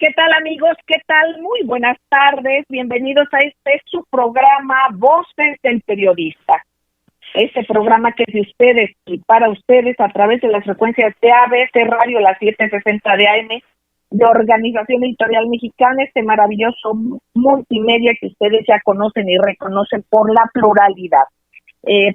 ¿Qué tal, amigos? ¿Qué tal? Muy buenas tardes. Bienvenidos a su programa Voces del Periodista. Este programa que es de ustedes y para ustedes a través de las frecuencias de ABC Radio, las 760 de AM, de Organización Editorial Mexicana, este maravilloso multimedia que ustedes ya conocen y reconocen por la pluralidad.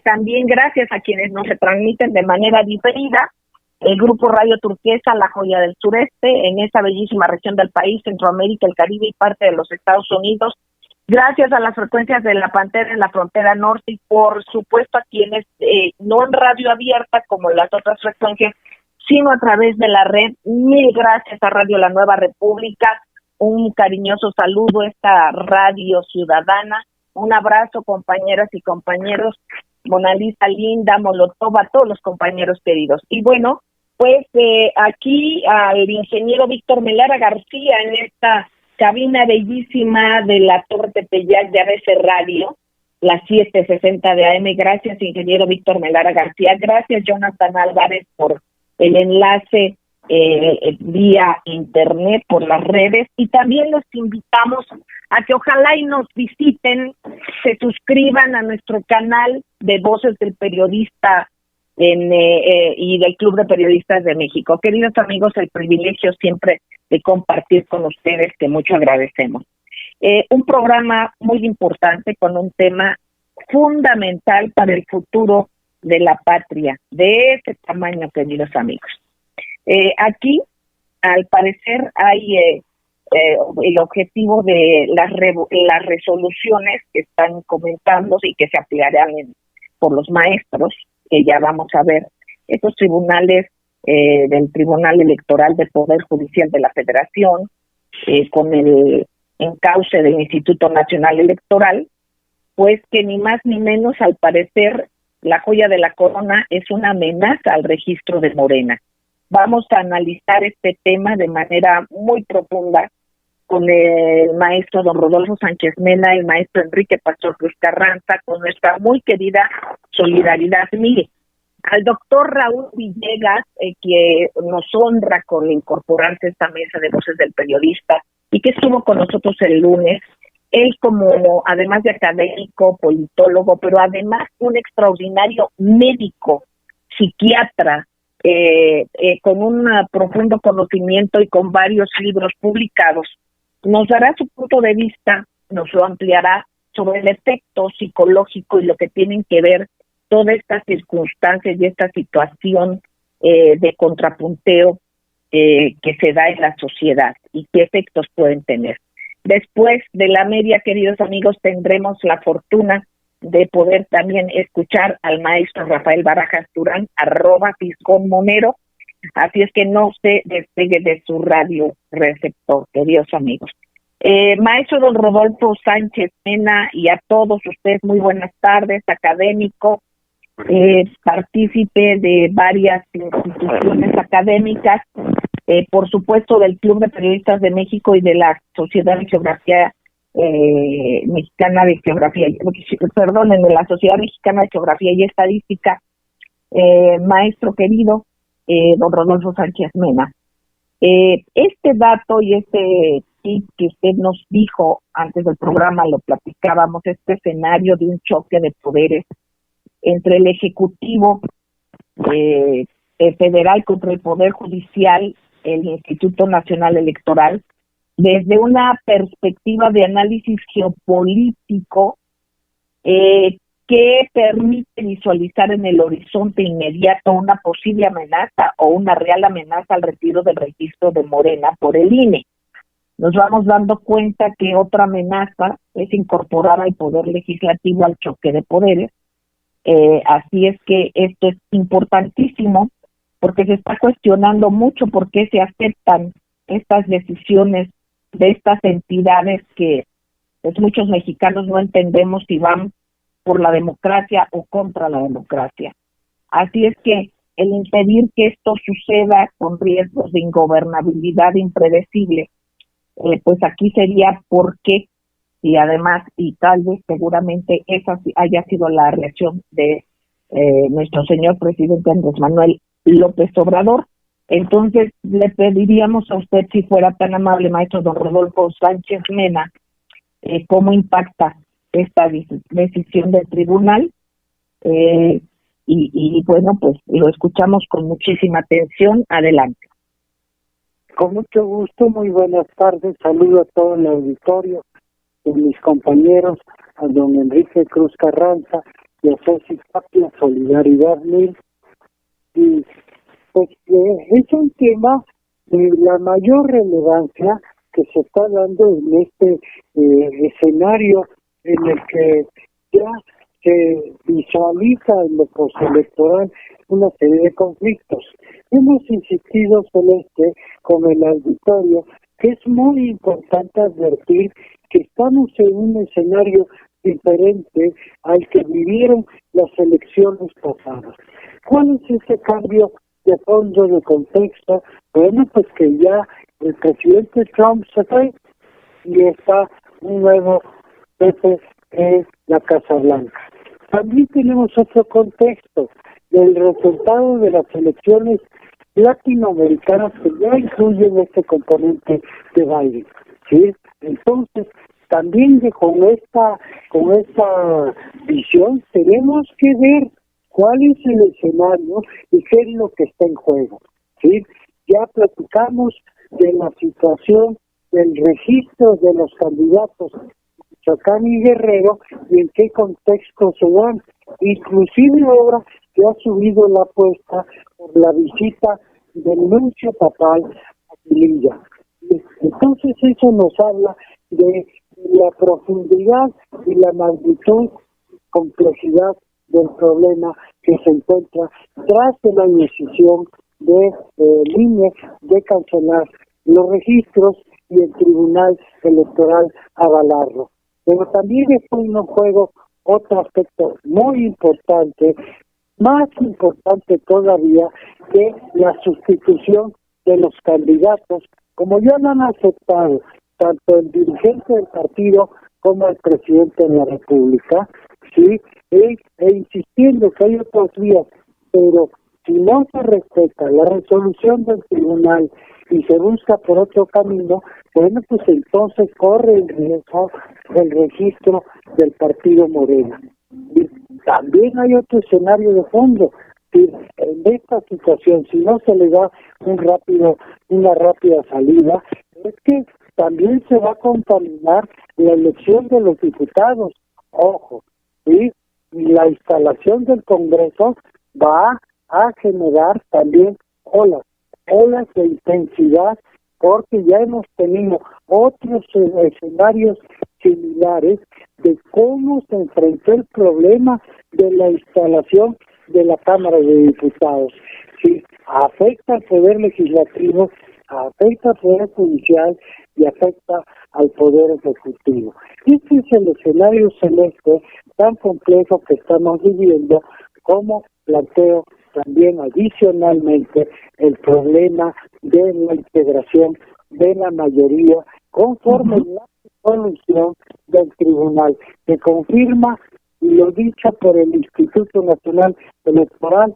También gracias a quienes nos retransmiten de manera diferida. El Grupo Radio Turquesa, La Joya del Sureste, en esa bellísima región del país, Centroamérica, el Caribe y parte de los Estados Unidos. Gracias a las frecuencias de La Pantera en la frontera norte y, por supuesto, a quienes no en radio abierta como las otras frecuencias, sino a través de la red. Mil gracias a Radio La Nueva República. Un cariñoso saludo a esta radio ciudadana. Un abrazo, compañeras y compañeros. Mona Lisa, Linda, Molotov, a todos los compañeros queridos. Y bueno, pues aquí al ingeniero Víctor Melara García en esta cabina bellísima de la Torre Tepeyac de ABC Radio, las 760 de AM. Gracias, ingeniero Víctor Melara García. Gracias, Jonathan Álvarez, por el enlace vía internet, por las redes. Y también los invitamos a que ojalá y nos visiten, se suscriban a nuestro canal de Voces del Periodista y del Club de Periodistas de México. Queridos amigos, el privilegio siempre de compartir con ustedes, que mucho agradecemos. Un programa muy importante con un tema fundamental para el futuro de la patria, de ese tamaño, queridos amigos. Aquí, al parecer, hay el objetivo de las resoluciones que están comentando y que se aplicarán por los maestros, que ya vamos a ver, estos tribunales del Tribunal Electoral del Poder Judicial de la Federación, con el encauce del Instituto Nacional Electoral, pues que ni más ni menos, al parecer, la joya de la corona es una amenaza al registro de Morena. Vamos a analizar este tema de manera muy profunda con el maestro don Rodolfo Sánchez Mena, el maestro Enrique Pastor Cruz Carranza, con nuestra muy querida solidaridad. Mire, al doctor Raúl Villegas, que nos honra con incorporarse a esta mesa de Voces del Periodista y que estuvo con nosotros el lunes, él como, además de académico, politólogo, pero además un extraordinario médico, psiquiatra, con un profundo conocimiento y con varios libros publicados, nos dará su punto de vista, nos lo ampliará sobre el efecto psicológico y lo que tienen que ver todas estas circunstancias y esta situación de contrapunteo que se da en la sociedad y qué efectos pueden tener. Después de la media, queridos amigos, tendremos la fortuna de poder también escuchar al maestro Rafael Barajas Durán, @Fisgón-Monero. Así es que no se despegue de su radio receptor, queridos amigos. Maestro don Rodolfo Sánchez Mena, y a todos ustedes, muy buenas tardes, académico, partícipe de varias instituciones académicas, por supuesto del Club de Periodistas de México y de la Sociedad de Geografía Mexicana de Geografía, de la Sociedad Mexicana de Geografía y Estadística, maestro querido, don Rodolfo Sánchez Mena. Este dato y este tip que usted nos dijo antes del programa, lo platicábamos, este escenario de un choque de poderes entre el Ejecutivo federal contra el Poder Judicial, el Instituto Nacional Electoral, desde una perspectiva de análisis geopolítico que permite visualizar en el horizonte inmediato una posible amenaza o una real amenaza al retiro del registro de Morena por el INE. Nos vamos dando cuenta que otra amenaza es incorporar al Poder Legislativo al choque de poderes. Así es que esto es importantísimo porque se está cuestionando mucho por qué se aceptan estas decisiones de estas entidades que pues muchos mexicanos no entendemos si van por la democracia o contra la democracia. Así es que el impedir que esto suceda con riesgos de ingobernabilidad impredecible, pues aquí sería por qué, y además, y tal vez seguramente esa haya sido la reacción de nuestro señor presidente Andrés Manuel López Obrador. Entonces, le pediríamos a usted, si fuera tan amable, maestro don Rodolfo Sánchez Mena, cómo impacta esta decisión del tribunal, y bueno, pues lo escuchamos con muchísima atención. Adelante. Con mucho gusto, muy buenas tardes, saludo a todo el auditorio, a mis compañeros, a don Enrique Cruz Carranza y a Ceci Tapia, Solidaridad 1000. Y pues es un tema de la mayor relevancia que se está dando en este escenario en el que ya se visualiza en lo postelectoral una serie de conflictos. Hemos insistido, Celeste, con el auditorio, que es muy importante advertir que estamos en un escenario diferente al que vivieron las elecciones pasadas. ¿Cuál es ese cambio de fondo, de contexto? Bueno, pues que ya el presidente Trump se fue y está un nuevo jefe en la Casa Blanca. También tenemos otro contexto del resultado de las elecciones latinoamericanas que ya incluyen este componente de Biden, ¿sí? Entonces, también con esta visión tenemos que ver cuál es el escenario y qué es lo que está en juego, ¿sí? Ya platicamos de la situación del registro de los candidatos Michoacán y Guerrero y en qué contexto se dan. Inclusive ahora se ha subido la apuesta por la visita del nuncio papal a Melilla. Entonces eso nos habla de la profundidad y la magnitud, complejidad del problema que se encuentra tras de la decisión de INE de cancelar los registros y el Tribunal Electoral avalarlo. Pero también está en juego otro aspecto muy importante, más importante todavía, que la sustitución de los candidatos, como ya lo han aceptado tanto el dirigente del partido como el presidente de la República, sí, insistiendo que hay otros vías, pero si no se respeta la resolución del tribunal y se busca por otro camino, bueno, pues entonces corre el riesgo del registro del partido Morena. Y también hay otro escenario de fondo. En esta situación, si no se le da una rápida salida, es que también se va a contaminar la elección de los diputados. Ojo, ¿sí? Y la instalación del Congreso va a generar también olas de intensidad, porque ya hemos tenido otros escenarios similares de cómo se enfrentó el problema de la instalación de la Cámara de Diputados. Sí, afecta al Poder Legislativo, afecta al Poder Judicial y afecta al Poder Ejecutivo. Este es el escenario celeste tan complejo que estamos viviendo, como planteo también adicionalmente el problema de la integración de la mayoría conforme la resolución del tribunal, que confirma lo dicho por el Instituto Nacional Electoral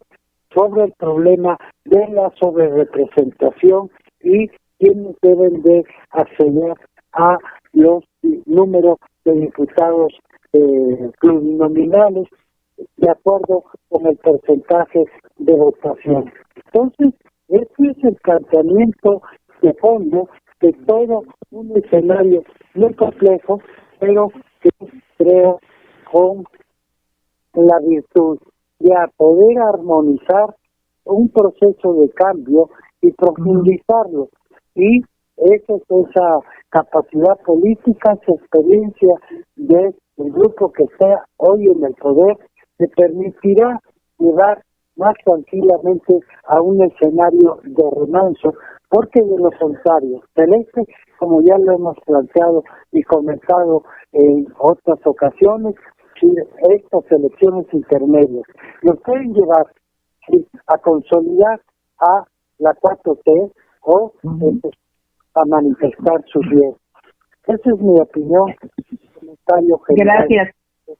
sobre el problema de la sobrerepresentación y quienes deben de acceder a los números de diputados plurinominales de acuerdo con el porcentaje de votación. Entonces, este es el planteamiento de fondo de todo un escenario muy complejo, pero que creo con la virtud de poder armonizar un proceso de cambio y profundizarlo. Y esa capacidad política, esa experiencia del grupo que está hoy en el poder, se permitirá llevar más tranquilamente a un escenario de remanso, porque de lo contrario, Celeste, como ya lo hemos planteado y comentado en otras ocasiones, si estas elecciones intermedias nos pueden llevar ¿sí? A consolidar a la 4T o a manifestar su riesgo. Esa es mi opinión. Comentario general. Gracias.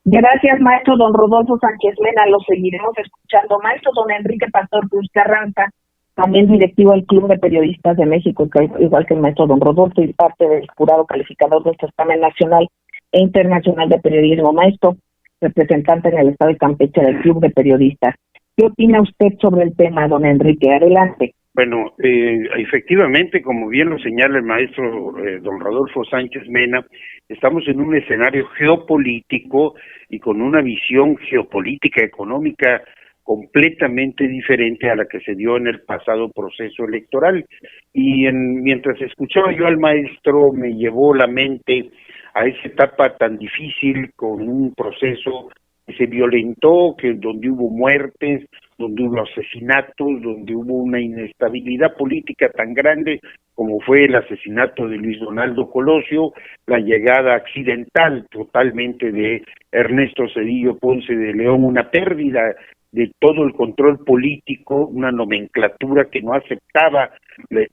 Gracias, maestro don Rodolfo Sánchez Mena. Lo seguiremos escuchando. Maestro don Enrique Pastor Cruz Carranza, también directivo del Club de Periodistas de México, igual que el maestro don Rodolfo, y parte del jurado calificador del certamen nacional e internacional de periodismo. Maestro, representante en el estado de Campeche del Club de Periodistas. ¿Qué opina usted sobre el tema, don Enrique? Adelante. Bueno, efectivamente, como bien lo señala el maestro don Rodolfo Sánchez Mena, estamos en un escenario geopolítico y con una visión geopolítica económica completamente diferente a la que se dio en el pasado proceso electoral. Y mientras escuchaba yo al maestro, me llevó la mente a esa etapa tan difícil, con un proceso que se violentó, donde hubo muertes, donde hubo asesinatos, donde hubo una inestabilidad política tan grande como fue el asesinato de Luis Donaldo Colosio, la llegada accidental totalmente de Ernesto Zedillo Ponce de León, una pérdida de todo el control político, una nomenclatura que no aceptaba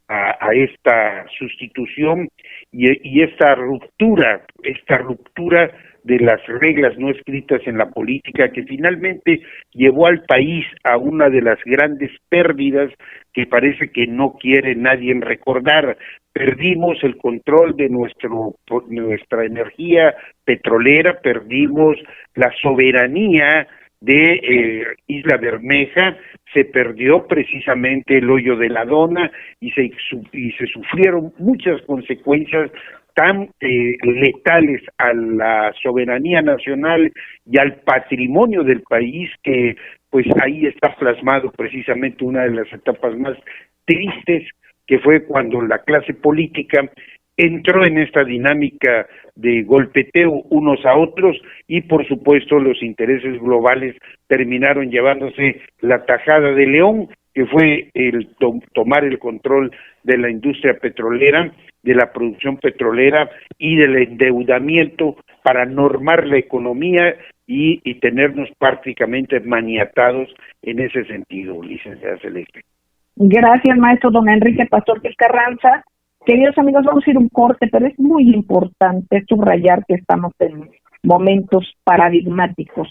a esta sustitución y esta ruptura de las reglas no escritas en la política, que finalmente llevó al país a una de las grandes pérdidas que parece que no quiere nadie recordar. Perdimos el control de nuestra energía petrolera, perdimos la soberanía de Isla Bermeja, se perdió precisamente el hoyo de la Dona y se sufrieron muchas consecuencias tan letales a la soberanía nacional y al patrimonio del país, que pues ahí está plasmado precisamente una de las etapas más tristes, que fue cuando la clase política entró en esta dinámica de golpeteo unos a otros y por supuesto los intereses globales terminaron llevándose la tajada de León, que fue el tomar el control de la industria petrolera, de la producción petrolera y del endeudamiento para normar la economía y tenernos prácticamente maniatados en ese sentido, licenciada Celeste. Gracias, maestro don Enrique Pastor Carranza. Queridos amigos, vamos a ir un corte, pero es muy importante subrayar que estamos en momentos paradigmáticos,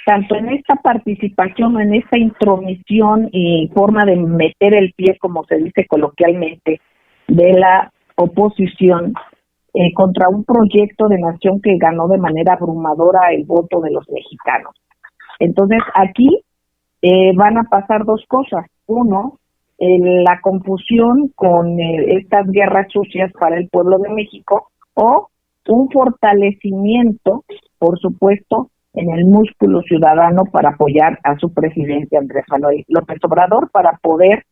tanto en esta participación, en esta intromisión y forma de meter el pie, como se dice coloquialmente, de la oposición contra un proyecto de nación que ganó de manera abrumadora el voto de los mexicanos. Entonces, aquí van a pasar dos cosas. Uno, la confusión con estas guerras sucias para el pueblo de México, o un fortalecimiento, por supuesto, en el músculo ciudadano para apoyar a su presidente Andrés Manuel López Obrador para poder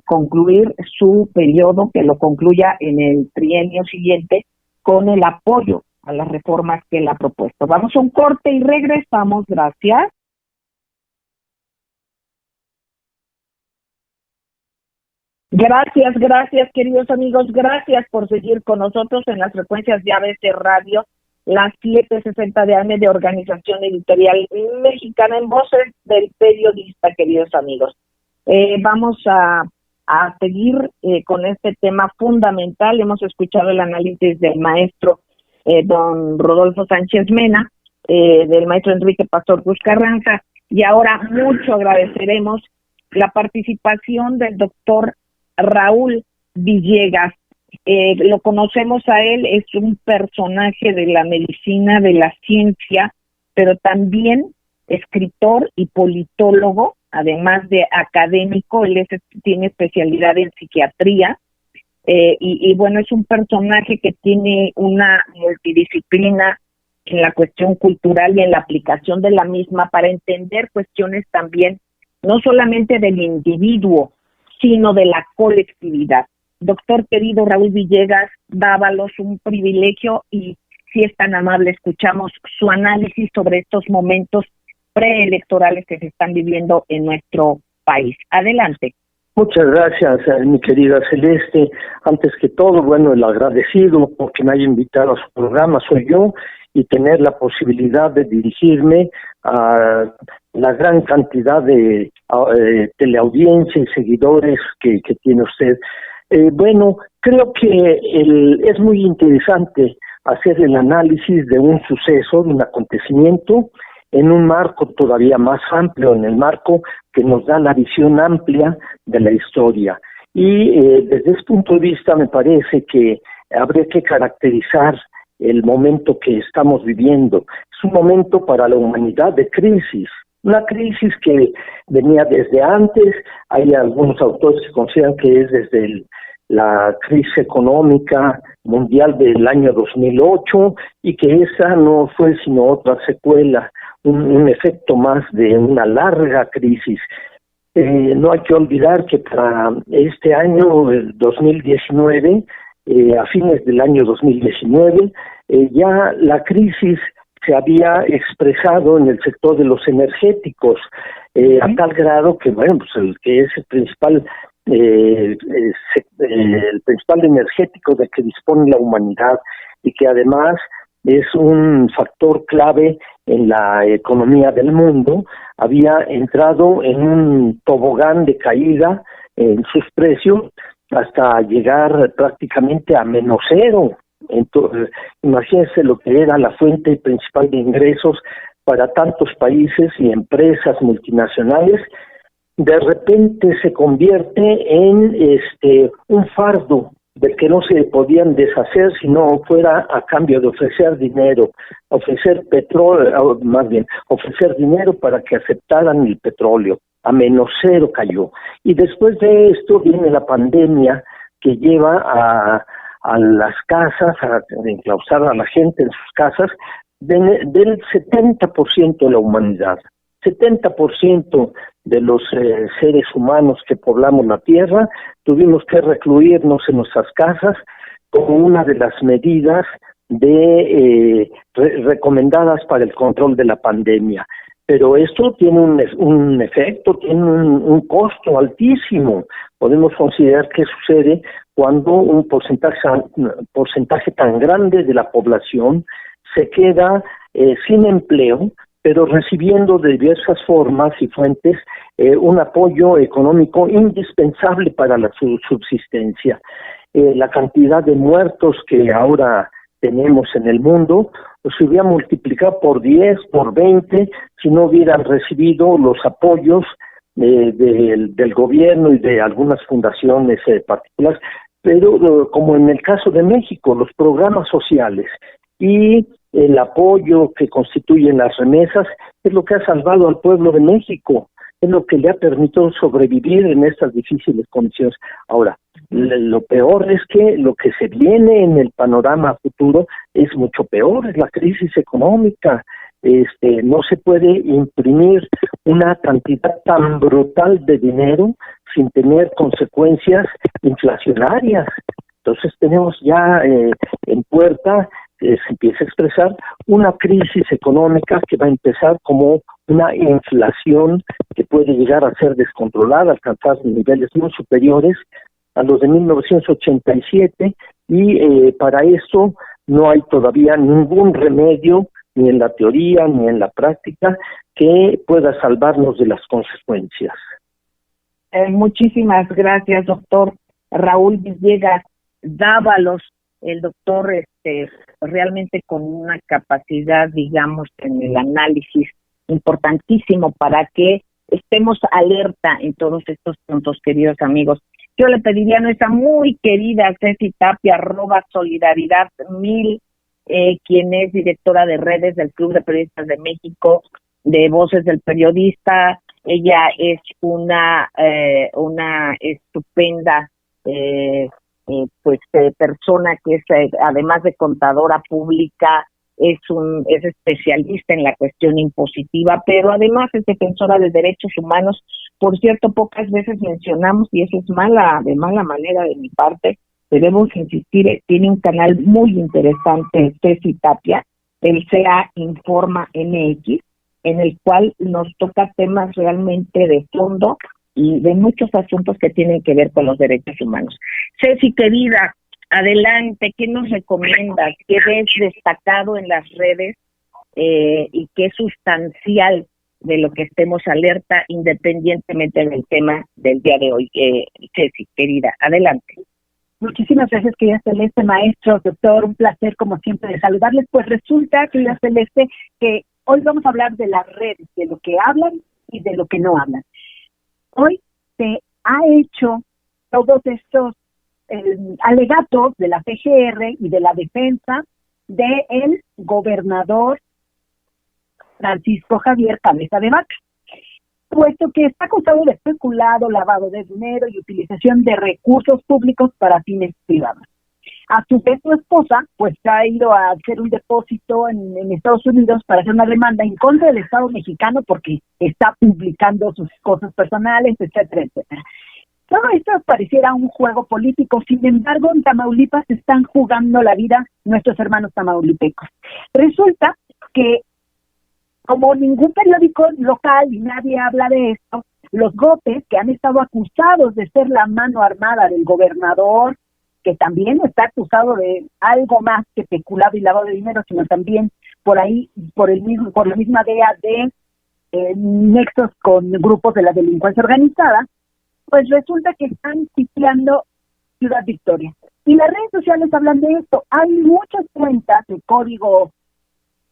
concluir su periodo, que lo concluya en el trienio siguiente con el apoyo a las reformas que él ha propuesto. Vamos a un corte y regresamos. Gracias. Gracias, queridos amigos. Gracias por seguir con nosotros en las frecuencias de ABC Radio, las 760 de AM de Organización Editorial Mexicana, en Voces del Periodista, queridos amigos. Vamos a seguir con este tema fundamental. Hemos escuchado el análisis del maestro don Rodolfo Sánchez Mena, del maestro Enrique Pastor Cruz Carranza, y ahora mucho agradeceremos la participación del doctor Raúl Villegas. Lo conocemos a él, es un personaje de la medicina, de la ciencia, pero también escritor y politólogo, además de académico. Él tiene especialidad en psiquiatría, y bueno, es un personaje que tiene una multidisciplina en la cuestión cultural y en la aplicación de la misma para entender cuestiones también, no solamente del individuo, sino de la colectividad. Doctor querido Raúl Villegas Dávalos, un privilegio, y si es tan amable, escuchamos su análisis sobre estos momentos preelectorales que se están viviendo en nuestro país. Adelante. Muchas gracias, mi querida Celeste. Antes que todo, bueno, el agradecido porque me haya invitado a su programa soy yo, y tener la posibilidad de dirigirme a la gran cantidad de teleaudiencia y seguidores que tiene usted. Bueno, creo que es muy interesante hacer el análisis de un suceso, de un acontecimiento, en un marco todavía más amplio, en el marco que nos da la visión amplia de la historia. Y desde ese punto de vista me parece que habría que caracterizar el momento que estamos viviendo. Es un momento para la humanidad de crisis, una crisis que venía desde antes. Hay algunos autores que consideran que es desde la crisis económica mundial del año 2008 y que esa no fue sino otra secuela, un efecto más de una larga crisis. No hay que olvidar que para este año, el 2019, a fines del año 2019, ya la crisis se había expresado en el sector de los energéticos, a tal grado que, bueno, pues el que es el principal energético de que dispone la humanidad y que además es un factor clave en la economía del mundo, había entrado en un tobogán de caída en sus precios hasta llegar prácticamente a -0. Entonces, imagínense lo que era la fuente principal de ingresos para tantos países y empresas multinacionales. De repente se convierte en un fardo del que no se podían deshacer si no fuera a cambio de ofrecer dinero, ofrecer petróleo, más bien, ofrecer dinero para que aceptaran el petróleo. A -0 cayó. Y después de esto viene la pandemia que lleva a las casas, a enclausar a la gente en sus casas, del 70% de la humanidad. 70% de los seres humanos que poblamos la Tierra tuvimos que recluirnos en nuestras casas como una de las medidas recomendadas para el control de la pandemia. Pero esto tiene un efecto, tiene un costo altísimo. Podemos considerar qué sucede cuando un porcentaje tan grande de la población se queda sin empleo, pero recibiendo de diversas formas y fuentes un apoyo económico indispensable para la subsistencia. La cantidad de muertos que ahora tenemos en el mundo pues se hubiera multiplicado por 10, por 20, si no hubieran recibido los apoyos del gobierno y de algunas fundaciones particulares, pero como en el caso de México, los programas sociales y el apoyo que constituyen las remesas es lo que ha salvado al pueblo de México, es lo que le ha permitido sobrevivir en estas difíciles condiciones. Ahora, lo peor es que lo que se viene en el panorama futuro es mucho peor, es la crisis económica. No se puede imprimir una cantidad tan brutal de dinero sin tener consecuencias inflacionarias. Entonces tenemos ya en puerta, se empieza a expresar una crisis económica que va a empezar como una inflación que puede llegar a ser descontrolada, alcanzar niveles muy superiores a los de 1987 y para eso no hay todavía ningún remedio, ni en la teoría ni en la práctica, que pueda salvarnos de las consecuencias. Muchísimas gracias, doctor Raúl Villegas Dávalos, el doctor realmente con una capacidad, digamos, en el análisis importantísimo para que estemos alerta en todos estos puntos, queridos amigos. Yo le pediría a nuestra muy querida Ceci Tapia, @solidaridad1000, quien es directora de redes del Club de Periodistas de México, de Voces del Periodista. Ella es una estupenda persona que es, además de contadora pública, es especialista en la cuestión impositiva, pero además es defensora de derechos humanos. Por cierto, pocas veces mencionamos, y eso es de mala manera de mi parte, debemos insistir, tiene un canal muy interesante, Ceci Tapia, el CA Informa MX, en el cual nos toca temas realmente de fondo y de muchos asuntos que tienen que ver con los derechos humanos. Ceci, querida, adelante, ¿qué nos recomiendas? ¿Qué ves destacado en las redes y qué es sustancial de lo que estemos alerta independientemente del tema del día de hoy. Ceci, querida, adelante. Muchísimas gracias, querida Celeste, maestro, doctor, un placer como siempre de saludarles. Pues resulta, querida Celeste, que hoy vamos a hablar de las redes, de lo que hablan y de lo que no hablan. Hoy se ha hecho todos estos alegatos de la PGR y de la defensa del gobernador Francisco Javier Cabeza de Vaca, puesto que está acusado de peculado, lavado de dinero y utilización de recursos públicos para fines privados. A su vez, su esposa, pues ha ido a hacer un depósito en Estados Unidos para hacer una demanda en contra del Estado mexicano porque está publicando sus cosas personales, etcétera, etcétera. Todo esto pareciera un juego político, sin embargo, en Tamaulipas están jugando la vida nuestros hermanos tamaulipecos. Resulta que, como ningún periódico local y nadie habla de esto, los Gopes, que han estado acusados de ser la mano armada del gobernador, que también está acusado de algo más que peculado y lavado de dinero, sino también por ahí, por la misma DEA de nexos con grupos de la delincuencia organizada, pues resulta que están sitiando Ciudad Victoria. Y las redes sociales hablan de esto. Hay muchas cuentas de código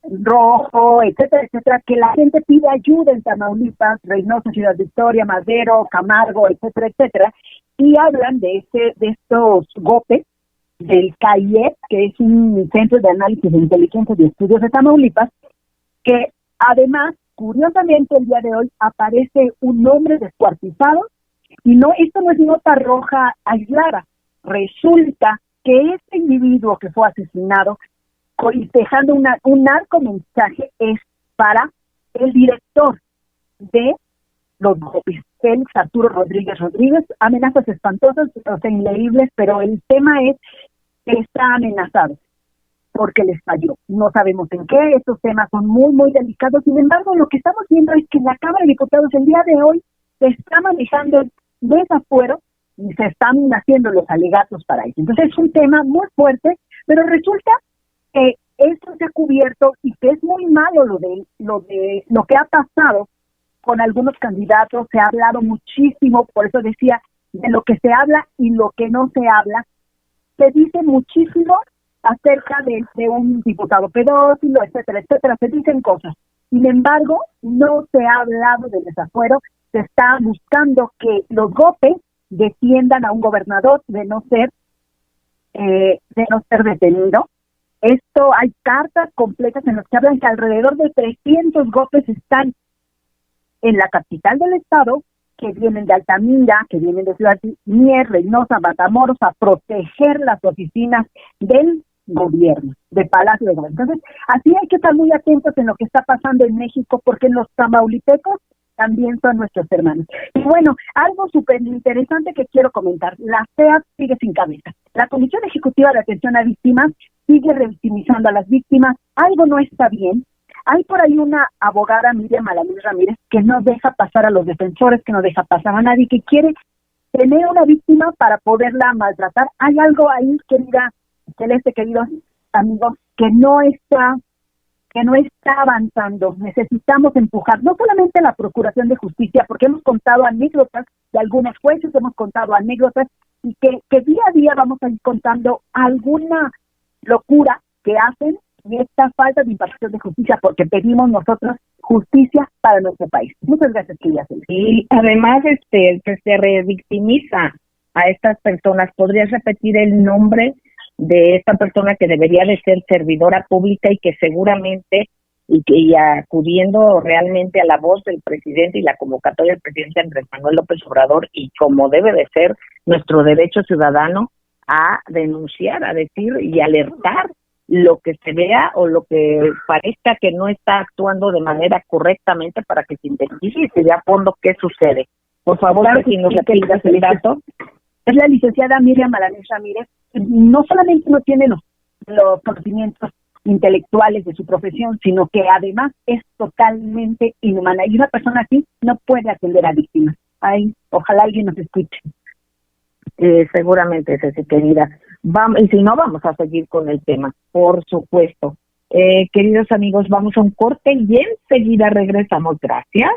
rojo, etcétera, etcétera, que la gente pide ayuda en Tamaulipas, Reynosa, Ciudad Victoria, Madero, Camargo, etcétera, etcétera, y hablan de estos GOPE, del CAIEP, que es un centro de análisis de inteligencia y estudios de Tamaulipas, que además, curiosamente, el día de hoy aparece un hombre descuartizado, y no, esto no es nota roja aislada. Resulta que este individuo que fue asesinado, y dejando un narco mensaje, es para el director de los GOPES, Félix Arturo Rodríguez. Amenazas espantosas, o sea, inleíbles, pero el tema es que está amenazado porque les falló. No sabemos en qué, estos temas son muy, muy delicados. Sin embargo, lo que estamos viendo es que la Cámara de Diputados el día de hoy se está manejando el desafuero y se están haciendo los alegatos para eso. Entonces es un tema muy fuerte, pero resulta que esto se ha cubierto y que es muy malo lo que ha pasado con algunos candidatos. Se ha hablado muchísimo, por eso decía, de lo que se habla y lo que no se habla. Se dice muchísimo acerca de un diputado pedófilo, etcétera, etcétera. Se dicen cosas. Sin embargo, no se ha hablado del desafuero. Se está buscando que los GOPE defiendan a un gobernador de no ser detenido. Esto, hay cartas completas en las que hablan que alrededor de 300 GOPES están en la capital del estado, que vienen de Altamira, que vienen de Ciudad Mier, Reynosa, Matamoros, a proteger las oficinas del gobierno, de Palacio de Gobierno. Entonces, así hay que estar muy atentos en lo que está pasando en México, porque los tamaulipecos también son nuestros hermanos. Y bueno, algo súper interesante que quiero comentar. La CEAP sigue sin cabeza. La Comisión Ejecutiva de Atención a Víctimas sigue revictimizando a las víctimas. Algo no está bien. Hay por ahí una abogada, Miriam Alamil Ramírez, que no deja pasar a los defensores, que no deja pasar a nadie, que quiere tener una víctima para poderla maltratar. Hay algo ahí, querida Celeste, queridos amigos, que no está avanzando. Necesitamos empujar no solamente la Procuración de Justicia, porque hemos contado anécdotas de algunos jueces, hemos contado anécdotas, y que día a día vamos a ir contando alguna locura que hacen y esta falta de impartición de justicia, porque pedimos nosotros justicia para nuestro país. Muchas gracias, querida Celeste. Y además, que se revictimiza a estas personas. ¿Podrías repetir el nombre de esta persona que debería de ser servidora pública y que seguramente, y acudiendo realmente a la voz del presidente y la convocatoria del presidente Andrés Manuel López Obrador, y como debe de ser nuestro derecho ciudadano, a denunciar, a decir y alertar lo que se vea o lo que parezca que no está actuando de manera correctamente, para que se investigue y se vea a fondo qué sucede? Por favor, claro, si nos repitas el dato. Es la licenciada Miriam Alamil Ramírez. No solamente no tiene los conocimientos intelectuales de su profesión, sino que además es totalmente inhumana. Y una persona así no puede atender a víctimas. Ay, ojalá alguien nos escuche. Seguramente, Ceci, querida. Vamos, y si no, vamos a seguir con el tema, por supuesto. Queridos amigos, vamos a un corte y enseguida regresamos. Gracias.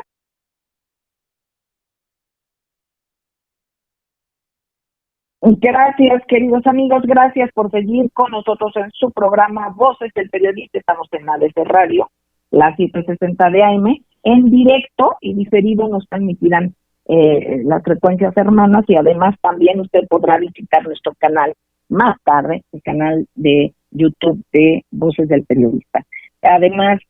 Gracias, queridos amigos, gracias por seguir con nosotros en su programa Voces del Periodista. Estamos en la de Radio, la 760 de AM, en directo y diferido nos permitirán las frecuencias hermanas, y además también usted podrá visitar nuestro canal más tarde, el canal de YouTube de Voces del Periodista. Además,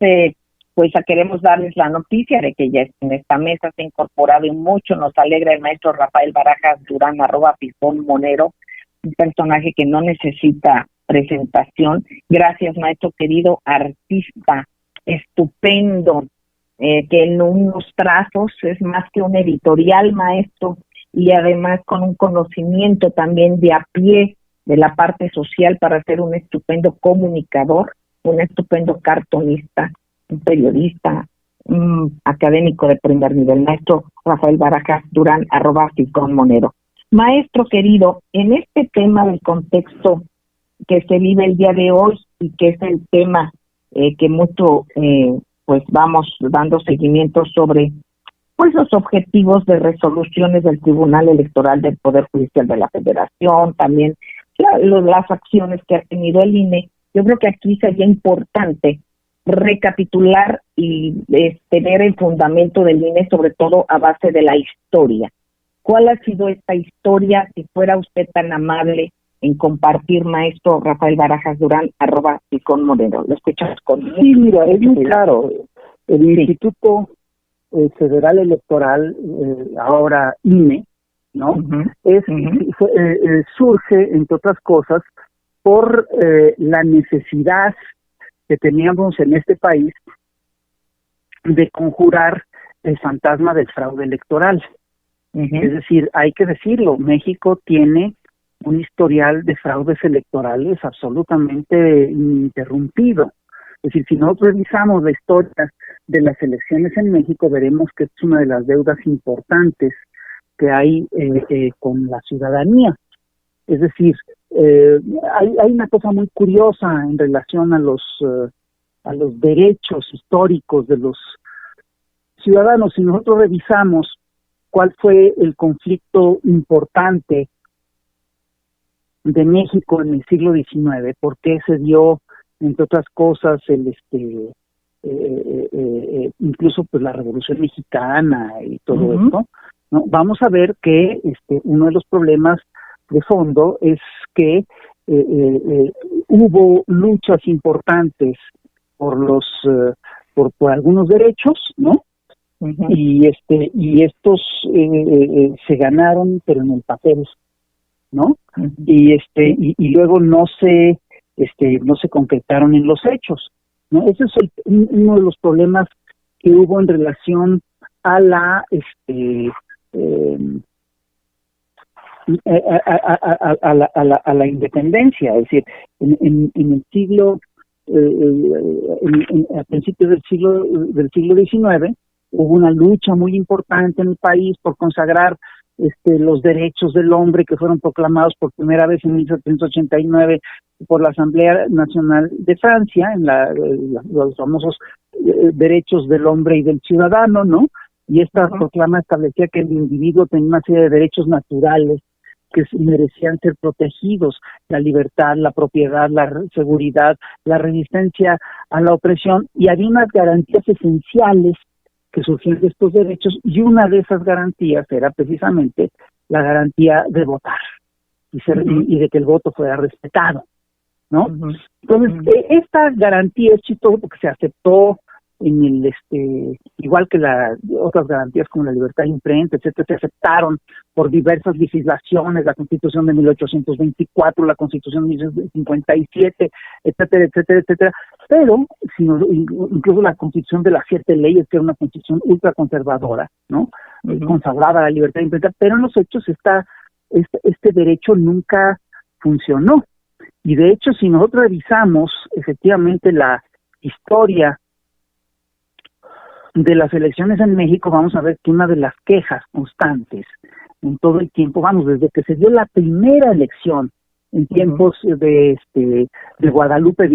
pues queremos darles la noticia de que ya en esta mesa se ha incorporado, y mucho nos alegra, el maestro Rafael Barajas Durán, @Monero, un personaje que no necesita presentación. Gracias, maestro querido, artista estupendo, que en unos trazos es más que un editorial, maestro, y además con un conocimiento también de a pie de la parte social para ser un estupendo comunicador, un estupendo cartonista, un periodista, un académico de primer nivel. Maestro Rafael Barajas Durán, @Monero. Maestro querido, en este tema del contexto que se vive el día de hoy, y que es el tema que mucho pues vamos dando seguimiento sobre pues los objetivos de resoluciones del Tribunal Electoral del Poder Judicial de la Federación, también las acciones que ha tenido el INE. Yo creo que aquí sería importante recapitular y tener el fundamento del INE, sobre todo a base de la historia. ¿Cuál ha sido esta historia? Si fuera usted tan amable en compartir, maestro Rafael Barajas Durán, @Monero. Lo escuchamos con... Sí, mira, es muy claro. El Instituto Federal Electoral, ahora INE, ¿no? Surge, entre otras cosas, por la necesidad que teníamos en este país de conjurar el fantasma del fraude electoral. Es decir, hay que decirlo, México tiene un historial de fraudes electorales absolutamente ininterrumpido. Es decir, si nosotros revisamos la historia de las elecciones en México, veremos que es una de las deudas importantes que hay con la ciudadanía. Es decir, hay una cosa muy curiosa en relación a los derechos históricos de los ciudadanos. Si nosotros revisamos cuál fue el conflicto importante de México en el siglo XIX, por qué se dio, entre otras cosas, incluso pues la Revolución Mexicana y todo esto, ¿no? Vamos a ver que uno de los problemas de fondo es que hubo luchas importantes por algunos derechos, ¿no? Y estos se ganaron, pero en el papel, ¿no? Y luego no se concretaron en los hechos, ¿no? Ese es uno de los problemas que hubo en relación a la a la independencia. Es decir, en el siglo a principios del siglo XIX hubo una lucha muy importante en el país por consagrar los derechos del hombre, que fueron proclamados por primera vez en 1789 por la Asamblea Nacional de Francia, en los famosos derechos del hombre y del ciudadano, ¿no? Y esta proclama establecía que el individuo tenía una serie de derechos naturales que merecían ser protegidos: la libertad, la propiedad, la seguridad, la resistencia a la opresión, y había unas garantías esenciales que surgían de estos derechos, y una de esas garantías era precisamente la garantía de votar y de que el voto fuera respetado, ¿no? Entonces, esta garantía es chistoso porque se aceptó en el igual que otras garantías como la libertad de imprenta, etcétera, se aceptaron por diversas legislaciones, la Constitución de 1824, la Constitución de 1857, etcétera, etcétera, etcétera. Pero incluso la Constitución de las 7 leyes, que era una Constitución ultraconservadora, ¿no? Consagraba la libertad de imprenta, pero en los hechos este derecho nunca funcionó. Y de hecho, si nosotros revisamos efectivamente la historia de las elecciones en México, vamos a ver que una de las quejas constantes en todo el tiempo, desde que se dio la primera elección en tiempos de Guadalupe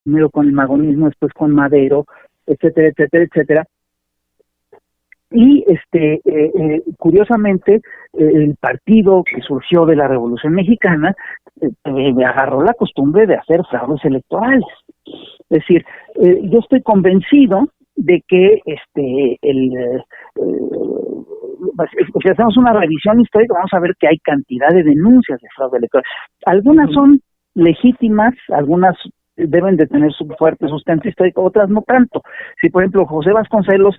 primero con el magonismo, después con Madero, etcétera, etcétera, etcétera. Y curiosamente, el partido que surgió de la Revolución Mexicana agarró la costumbre de hacer fraudes electorales. Es decir, yo estoy convencido de que si hacemos una revisión histórica, vamos a ver que hay cantidad de denuncias de fraude electoral. Algunas son legítimas, algunas deben de tener su fuerte sustento histórico, otras no tanto. Si, por ejemplo, José Vasconcelos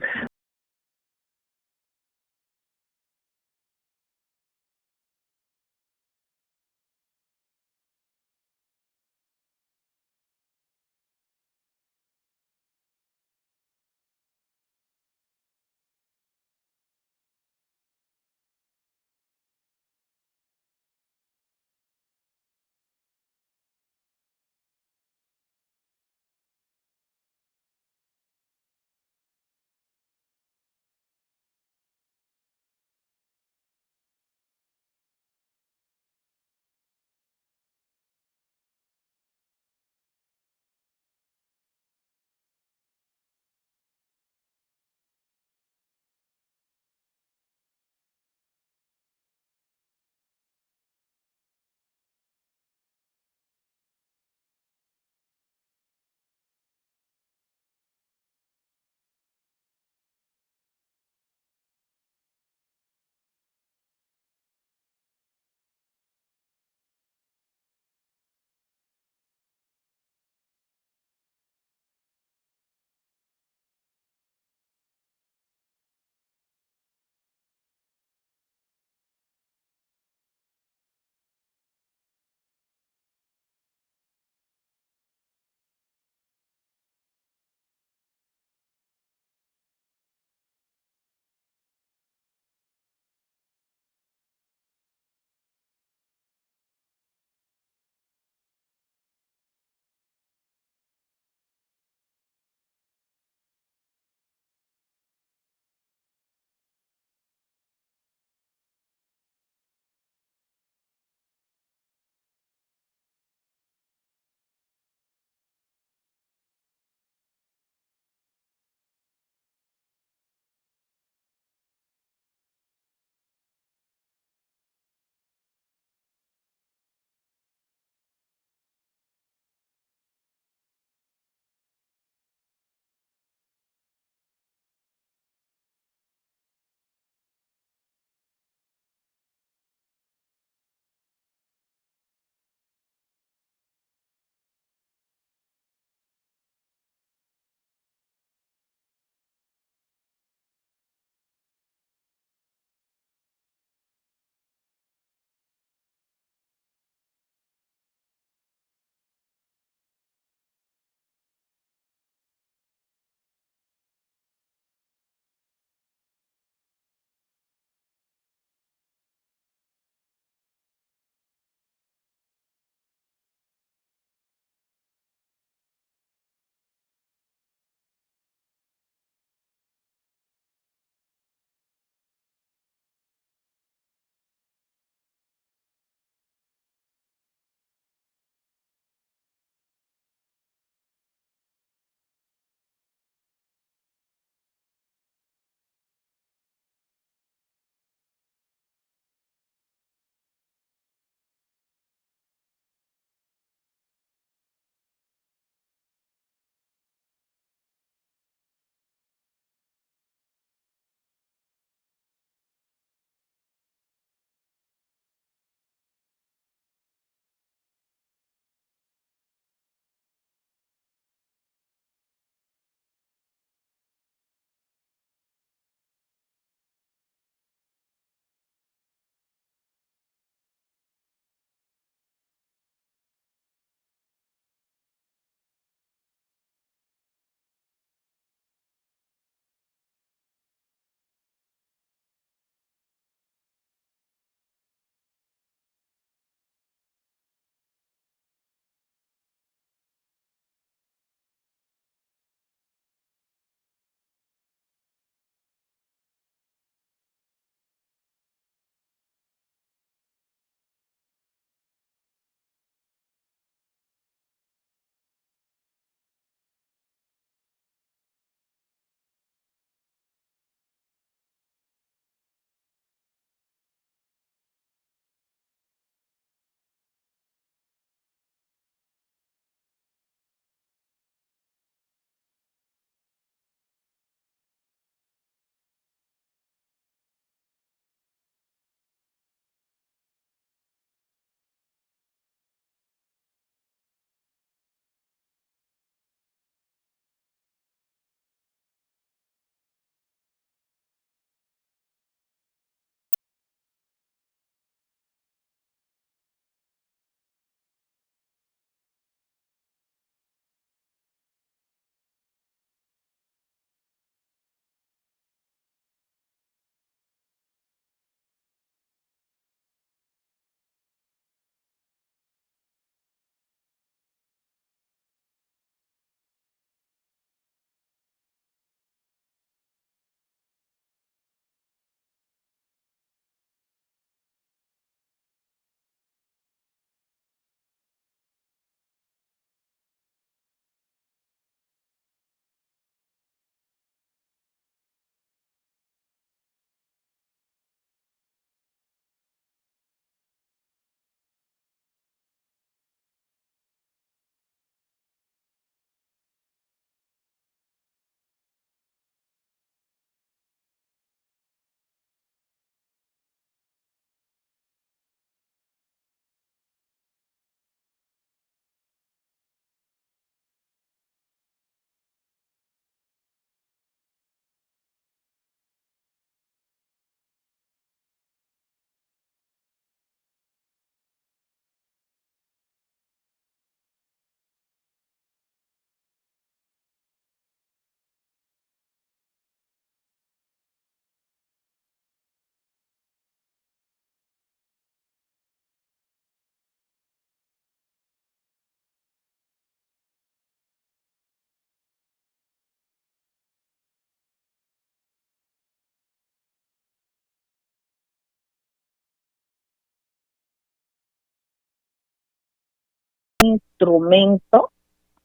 instrumento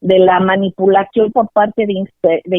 de la manipulación por parte de